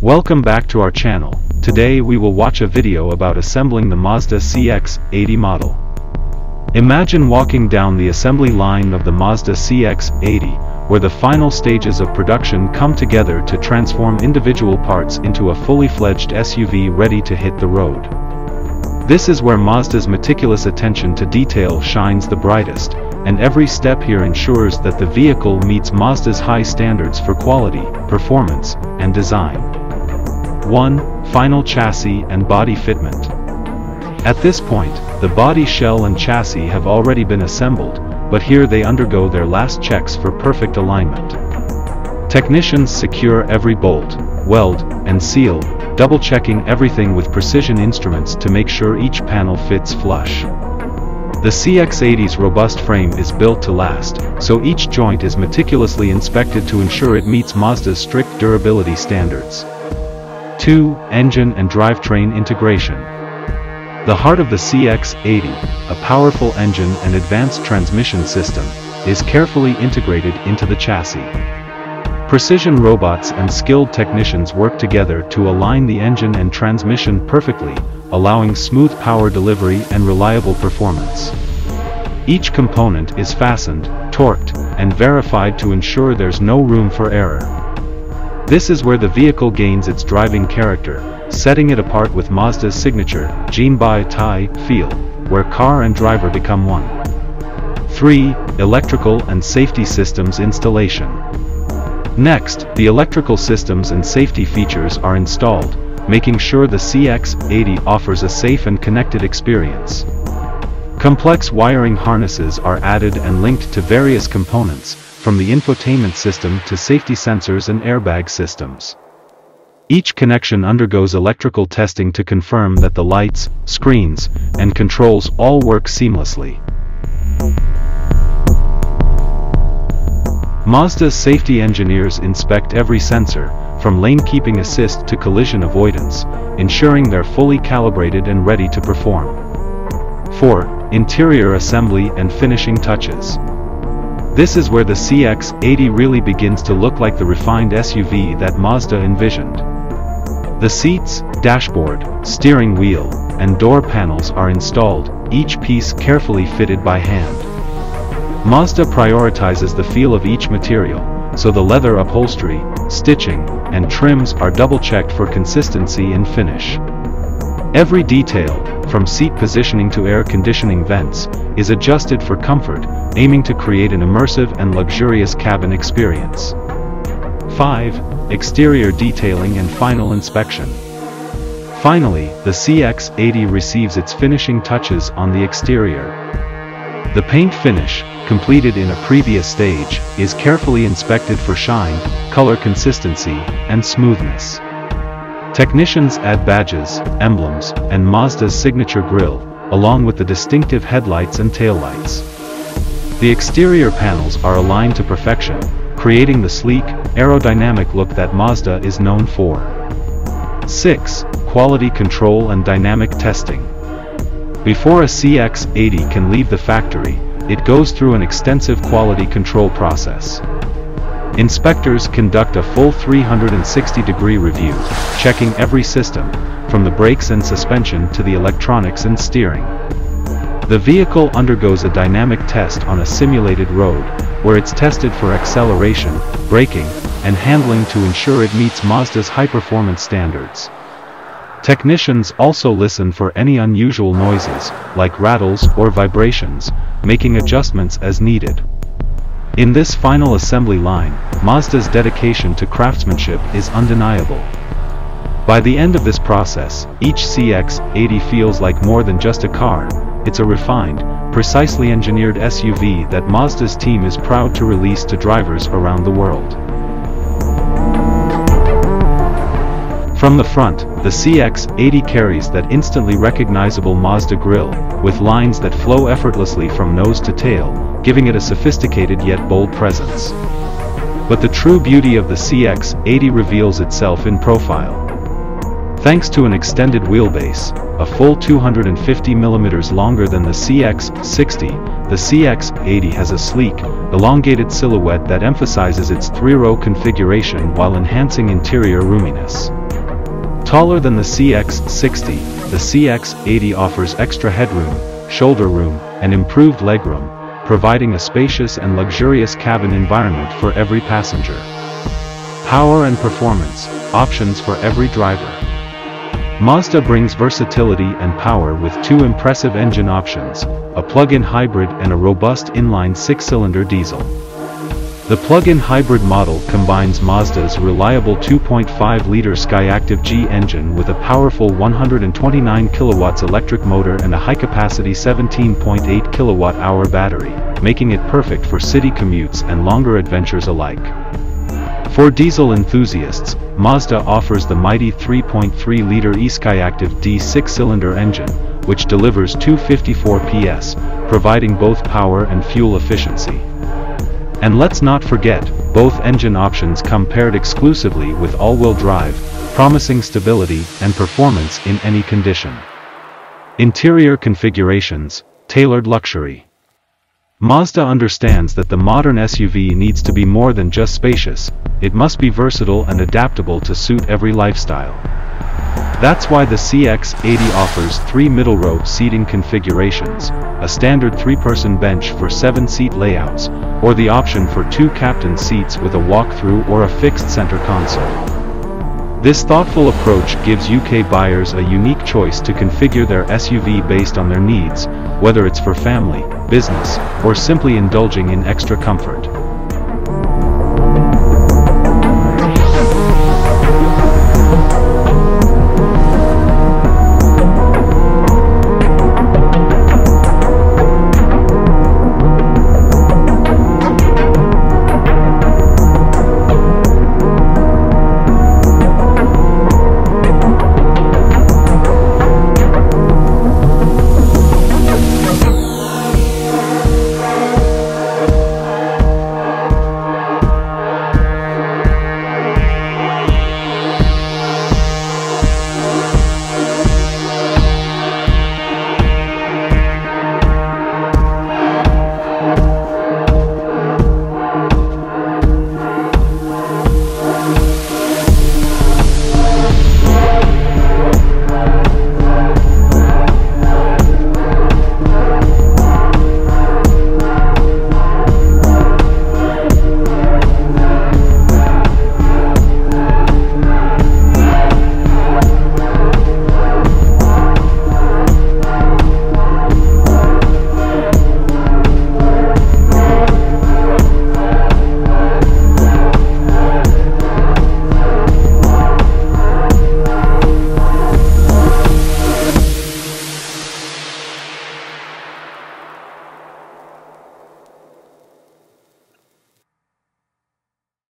Welcome back to our channel. Today we will watch a video about assembling the Mazda CX-80 model. Imagine walking down the assembly line of the Mazda CX-80, where the final stages of production come together to transform individual parts into a fully fledged SUV ready to hit the road. This is where Mazda's meticulous attention to detail shines the brightest, and every step here ensures that the vehicle meets Mazda's high standards for quality, performance, and design. 1. Final chassis and body fitment. At this point, the body shell and chassis have already been assembled, but here they undergo their last checks for perfect alignment. Technicians secure every bolt, weld, and seal, double-checking everything with precision instruments to make sure each panel fits flush. The CX-80's robust frame is built to last, so each joint is meticulously inspected to ensure it meets Mazda's strict durability standards. 2. Engine and drivetrain integration. The heart of the CX-80, a powerful engine and advanced transmission system, is carefully integrated into the chassis. Precision robots and skilled technicians work together to align the engine and transmission perfectly, allowing smooth power delivery and reliable performance. Each component is fastened, torqued, and verified to ensure there's no room for error. This is where the vehicle gains its driving character, setting it apart with Mazda's signature, Jinbai Tai feel, where car and driver become one. 3. Electrical and safety systems installation. Next, the electrical systems and safety features are installed, making sure the CX-80 offers a safe and connected experience. Complex wiring harnesses are added and linked to various components, from the infotainment system to safety sensors and airbag systems. Each connection undergoes electrical testing to confirm that the lights, screens, and controls all work seamlessly. Mazda's safety engineers inspect every sensor, from lane keeping assist to collision avoidance, ensuring they're fully calibrated and ready to perform. 4. Interior assembly and finishing touches. This is where the CX-80 really begins to look like the refined SUV that Mazda envisioned. The seats, dashboard, steering wheel, and door panels are installed, each piece carefully fitted by hand. Mazda prioritizes the feel of each material, so the leather upholstery, stitching, and trims are double-checked for consistency and finish. Every detail, from seat positioning to air conditioning vents, is adjusted for comfort, aiming to create an immersive and luxurious cabin experience. 5. Exterior detailing and final inspection. Finally, the CX-80 receives its finishing touches on the exterior. The paint finish, completed in a previous stage, is carefully inspected for shine, color consistency, and smoothness. Technicians add badges, emblems, and Mazda's signature grille, along with the distinctive headlights and taillights. The exterior panels are aligned to perfection, creating the sleek, aerodynamic look that Mazda is known for. 6. Quality control and dynamic testing. Before a CX-80 can leave the factory, it goes through an extensive quality control process. Inspectors conduct a full 360-degree review, checking every system, from the brakes and suspension to the electronics and steering. The vehicle undergoes a dynamic test on a simulated road, where it's tested for acceleration, braking, and handling to ensure it meets Mazda's high-performance standards. Technicians also listen for any unusual noises, like rattles or vibrations, making adjustments as needed. In this final assembly line, Mazda's dedication to craftsmanship is undeniable. By the end of this process, each CX-80 feels like more than just a car. It's a refined, precisely engineered SUV that Mazda's team is proud to release to drivers around the world. From the front, the CX-80 carries that instantly recognizable Mazda grille, with lines that flow effortlessly from nose to tail, giving it a sophisticated yet bold presence. But the true beauty of the CX-80 reveals itself in profile. Thanks to an extended wheelbase, a full 250 mm longer than the CX-60, the CX-80 has a sleek, elongated silhouette that emphasizes its three-row configuration while enhancing interior roominess. Taller than the CX-60, the CX-80 offers extra headroom, shoulder room, and improved legroom, providing a spacious and luxurious cabin environment for every passenger. Power and performance, options for every driver. Mazda brings versatility and power with two impressive engine options, a plug-in hybrid and a robust inline six-cylinder diesel. The plug-in hybrid model combines Mazda's reliable 2.5-liter Skyactiv G engine with a powerful 129 kilowatts electric motor and a high-capacity 17.8 kilowatt-hour battery, making it perfect for city commutes and longer adventures alike. For diesel enthusiasts, Mazda offers the mighty 3.3-liter eSkyactiv D six-cylinder engine, which delivers 254 PS, providing both power and fuel efficiency. And let's not forget, both engine options come paired exclusively with all-wheel drive, promising stability and performance in any condition. Interior configurations, tailored luxury. Mazda understands that the modern SUV needs to be more than just spacious, it must be versatile and adaptable to suit every lifestyle. That's why the CX-80 offers 3 middle-row seating configurations, a standard 3-person bench for 7-seat layouts, or the option for 2 captain seats with a walk-through or a fixed center console. This thoughtful approach gives UK buyers a unique choice to configure their SUV based on their needs, whether it's for family, business, or simply indulging in extra comfort.